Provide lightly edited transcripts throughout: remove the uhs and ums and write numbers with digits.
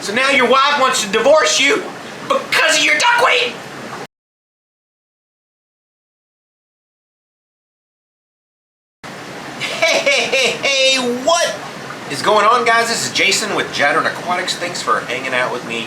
So now your wife wants to divorce you because of your duckweed. Hey, what is going on, guys? This is Jason with Jadron Aquatics. Thanks for hanging out with me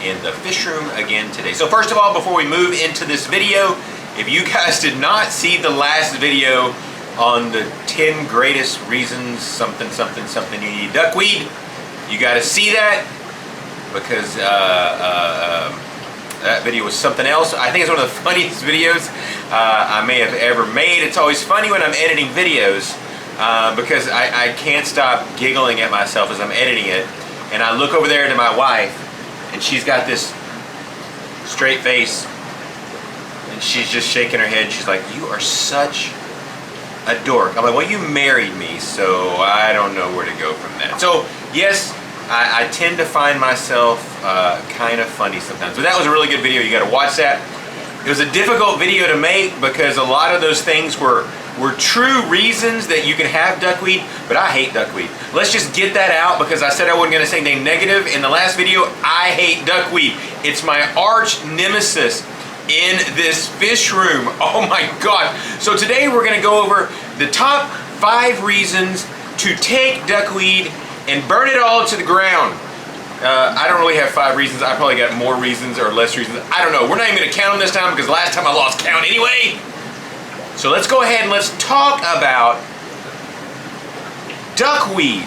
in the fish room again today. So first of all, before we move into this video, if you guys did not see the last video on the 10 greatest reasons something you need duckweed, you got to see that, because that video was something else. I think it's one of the funniest videos I may have ever made. It's always funny when I'm editing videos because I can't stop giggling at myself as I'm editing it, and I look over there to my wife and she's got this straight face and she's just shaking her head. She's like, "You are such a dork." I'm like, "Well, you married me, so I don't know where to go from that." So yes, I tend to find myself kind of funny sometimes, but that was a really good video. You got to watch that. It was a difficult video to make because a lot of those things were true reasons that you can have duckweed, but I hate duckweed. Let's just get that out, because I said I wasn't going to say anything negative. In the last video, I hate duckweed. It's my arch nemesis in this fish room. Oh my God. So today we're going to go over the top 5 reasons to take duckweed and burn it all to the ground. I don't really have 5 reasons. I probably got more reasons or less reasons. I don't know. We're not even going to count them this time because last time I lost count anyway. So let's go ahead and let's talk about duckweed.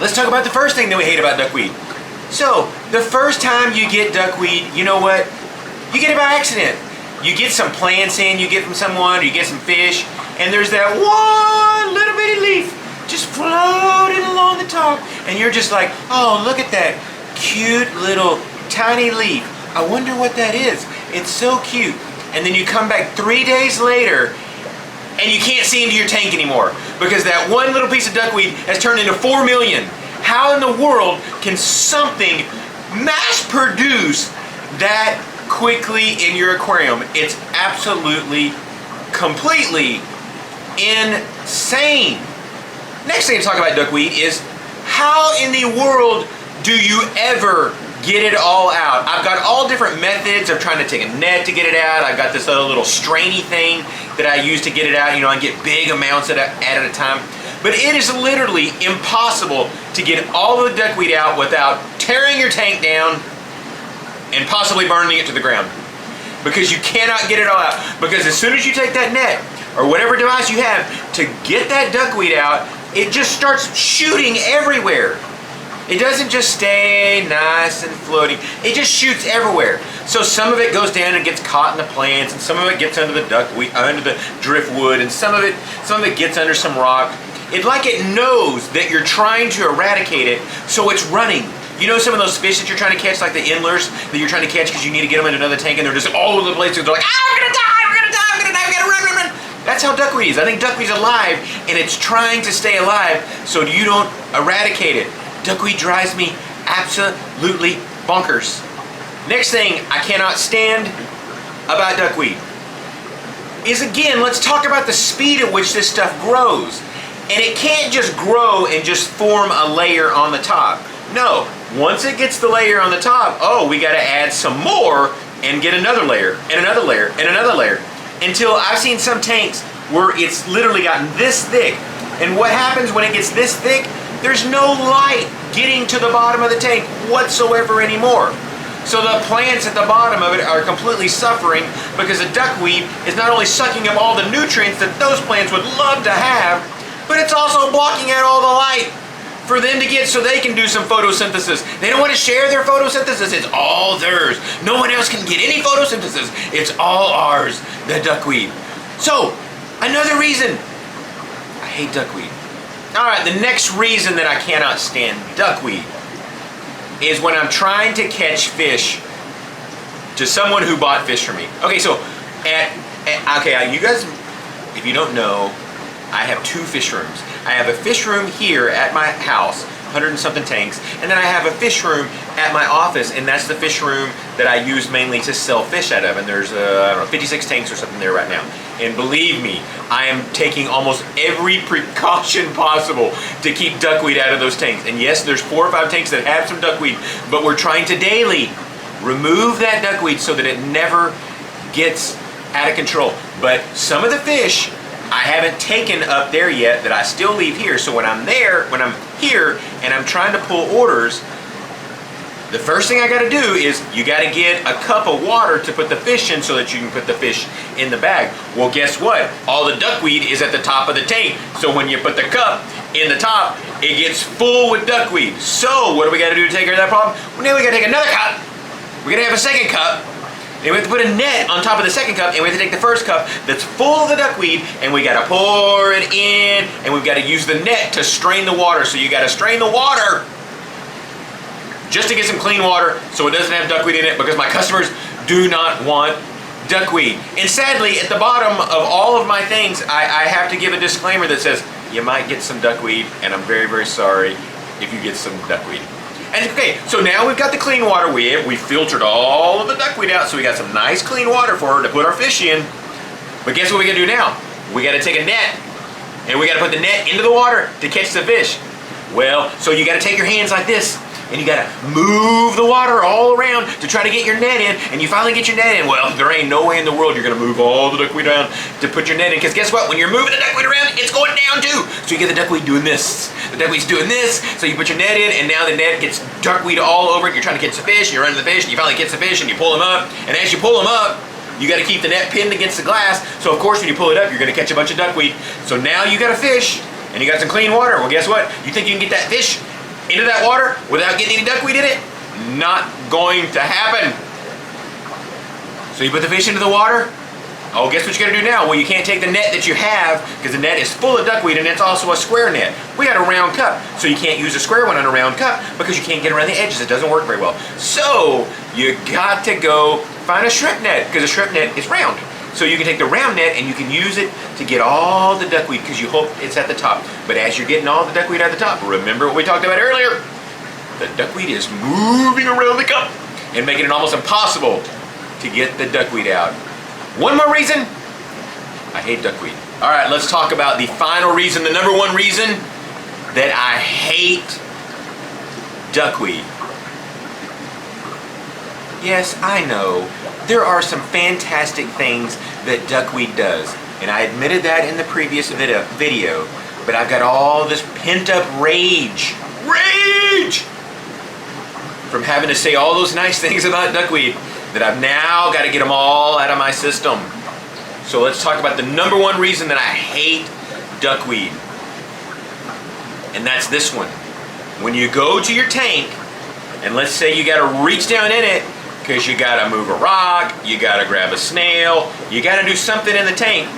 Let's talk about the first thing that we hate about duckweed. So the first time you get duckweed, you know what? You get it by accident. You get some plants in, you get from someone, or you get some fish, and there's that one little bitty leaf just floating along the top, and you're just like, "Oh, look at that cute little tiny leaf. I wonder what that is. It's so cute." And then you come back 3 days later and you can't see into your tank anymore because that one little piece of duckweed has turned into 4 million. How in the world can something mass produce that quickly in your aquarium? It's absolutely, completely insane. Next thing to talk about duckweed is, how in the world do you ever get it all out? I've got all different methods of trying to take a net to get it out. I've got this other little strainy thing that I use to get it out. You know, I get big amounts at a time. But it is literally impossible to get all of the duckweed out without tearing your tank down and possibly burning it to the ground. Because you cannot get it all out. Because as soon as you take that net or whatever device you have to get that duckweed out, it just starts shooting everywhere. It doesn't just stay nice and floating. It just shoots everywhere. So some of it goes down and gets caught in the plants, and some of it gets under the duckweed, under the driftwood, and some of it gets under some rock. It knows that you're trying to eradicate it, so it's running. You know some of those fish that you're trying to catch, like the endlers that you're trying to catch because you need to get them in another tank, and they're just all over the place. They're like, "Ah, we're gonna die, we're gonna die, we're gonna die, we gotta run." That's how duckweed is. I think duckweed's alive, and it's trying to stay alive so you don't eradicate it. Duckweed drives me absolutely bonkers. Next thing I cannot stand about duckweed is, again, let's talk about the speed at which this stuff grows. And it can't just grow and just form a layer on the top. No, once it gets the layer on the top, oh, we gotta add some more and get another layer and another layer and another layer, until I've seen some tanks where it's literally gotten this thick. And what happens when it gets this thick? There's no light getting to the bottom of the tank whatsoever anymore. So the plants at the bottom of it are completely suffering because the duckweed is not only sucking up all the nutrients that those plants would love to have, but it's also blocking out all the light for them to get so they can do some photosynthesis. They don't want to share their photosynthesis. It's all theirs. No one else can get any photosynthesis. It's all ours, the duckweed. So, another reason I hate duckweed. All right, the next reason that I cannot stand duckweed is when I'm trying to catch fish to someone who bought fish from me. Okay, so you guys, if you don't know, I have 2 fish rooms. I have a fish room here at my house, 100 and something tanks, and then I have a fish room at my office, and that's the fish room that I use mainly to sell fish out of, and there's, I don't know, 56 tanks or something there right now. And believe me, I am taking almost every precaution possible to keep duckweed out of those tanks. And yes, there's 4 or 5 tanks that have some duckweed, but we're trying to daily remove that duckweed so that it never gets out of control. But some of the fish I haven't taken up there yet that I still leave here. So when I'm here and I'm trying to pull orders, the first thing I gotta do is you gotta get a cup of water to put the fish in so that you can put the fish in the bag. Well, guess what? All the duckweed is at the top of the tank. So when you put the cup in the top, it gets full with duckweed. So what do we gotta do to take care of that problem? Well, now we gotta take another cup. We gotta have a second cup. And we have to put a net on top of the second cup, and we have to take the first cup that's full of the duckweed, and we gotta pour it in, and we've gotta use the net to strain the water. So you gotta strain the water just to get some clean water so it doesn't have duckweed in it, because my customers do not want duckweed. And sadly, at the bottom of all of my things, I have to give a disclaimer that says, you might get some duckweed, and I'm very, very sorry if you get some duckweed. And okay, so now we've got the clean water. We filtered all of the duckweed out, so we got some nice clean water for her to put our fish in. But guess what we gotta do now? We gotta take a net, and we gotta put the net into the water to catch the fish. Well, so you gotta take your hands like this, and you gotta move the water all around to try to get your net in, and you finally get your net in. Well, there ain't no way in the world you're gonna move all the duckweed around to put your net in, because guess what? When you're moving the duckweed around, it's going down too. So you get the duckweed doing this. The duckweed's doing this, so you put your net in, and now the net gets duckweed all over it. You're trying to catch the fish, you're running the fish, and you finally catch the fish, and you pull them up, and as you pull them up, you gotta keep the net pinned against the glass, so of course when you pull it up, you're gonna catch a bunch of duckweed. So now you got a fish, and you got some clean water. Well, guess what? You think you can get that fish into that water without getting any duckweed in it? Not going to happen. So you put the fish into the water. Oh, guess what you gotta do now? Well, you can't take the net that you have, because the net is full of duckweed, and it's also a square net. We got a round cup, so you can't use a square one on a round cup because you can't get around the edges. It doesn't work very well. So you got to go find a shrimp net, because a shrimp net is round. So you can take the round net and you can use it to get all the duckweed, because you hope it's at the top. But as you're getting all the duckweed at the top, remember what we talked about earlier? The duckweed is moving around the cup and making it almost impossible to get the duckweed out. One more reason, I hate duckweed. All right, let's talk about the final reason, the number one reason that I hate duckweed. Yes, I know. There are some fantastic things that duckweed does, and I admitted that in the previous video, but I've got all this pent-up rage from having to say all those nice things about duckweed that I've now got to get them all out of my system. So let's talk about the number one reason that I hate duckweed, and that's this one. When you go to your tank, and let's say you got to reach down in it, because you gotta move a rock, you gotta grab a snail, you gotta do something in the tank.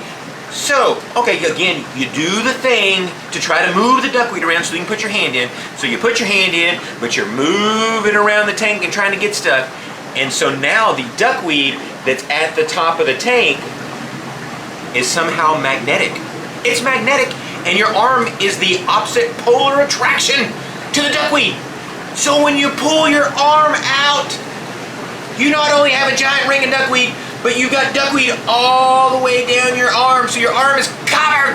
So, okay, again, you do the thing to try to move the duckweed around so you can put your hand in. So you put your hand in, but you're moving around the tank and trying to get stuff. And so now the duckweed that's at the top of the tank is somehow magnetic. It's magnetic, and your arm is the opposite polar attraction to the duckweed. So when you pull your arm out, you not only have a giant ring of duckweed, but you've got duckweed all the way down your arm, so your arm is covered.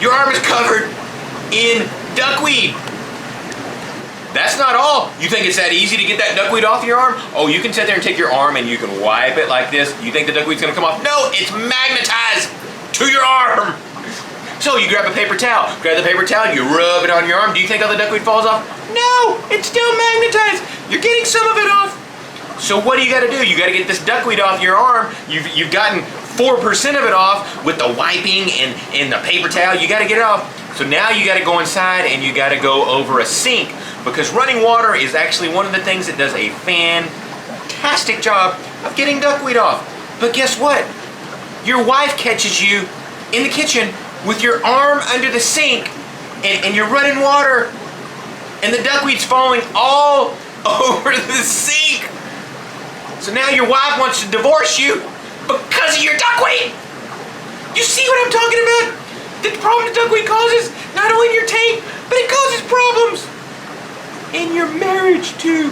Your arm is covered in duckweed. That's not all. You think it's that easy to get that duckweed off your arm? Oh, you can sit there and take your arm and you can wipe it like this. You think the duckweed's gonna come off? No, it's magnetized to your arm. So you grab a paper towel, you rub it on your arm. Do you think all the duckweed falls off? No, it's still magnetized. You're getting some of it off. So what do you gotta do? You gotta get this duckweed off your arm. You've gotten 4% of it off with the wiping and the paper towel. You gotta get it off. So now you gotta go inside and you gotta go over a sink, because running water is actually one of the things that does a fantastic job of getting duckweed off. But guess what? Your wife catches you in the kitchen with your arm under the sink, and you're running water, and the duckweed's falling all over the sink. So now your wife wants to divorce you because of your duckweed. You see what I'm talking about? The problem the duckweed causes, not only in your tank, but it causes problems in your marriage too.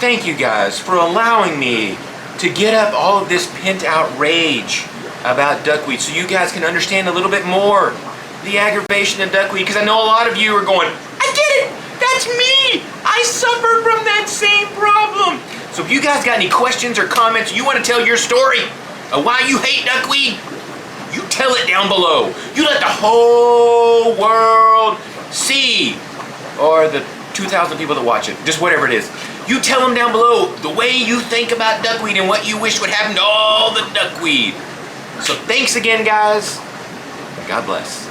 Thank you guys for allowing me to get up all of this pent out rage about duckweed so you guys can understand a little bit more the aggravation of duckweed, because I know a lot of you are going, I get it, that's me, I suffer from that same problem. So if you guys got any questions or comments, you want to tell your story of why you hate duckweed, you tell it down below. You let the whole world see, or the 2,000 people that watch it, just whatever it is. You tell them down below the way you think about duckweed and what you wish would happen to all the duckweed. So thanks again, guys. God bless.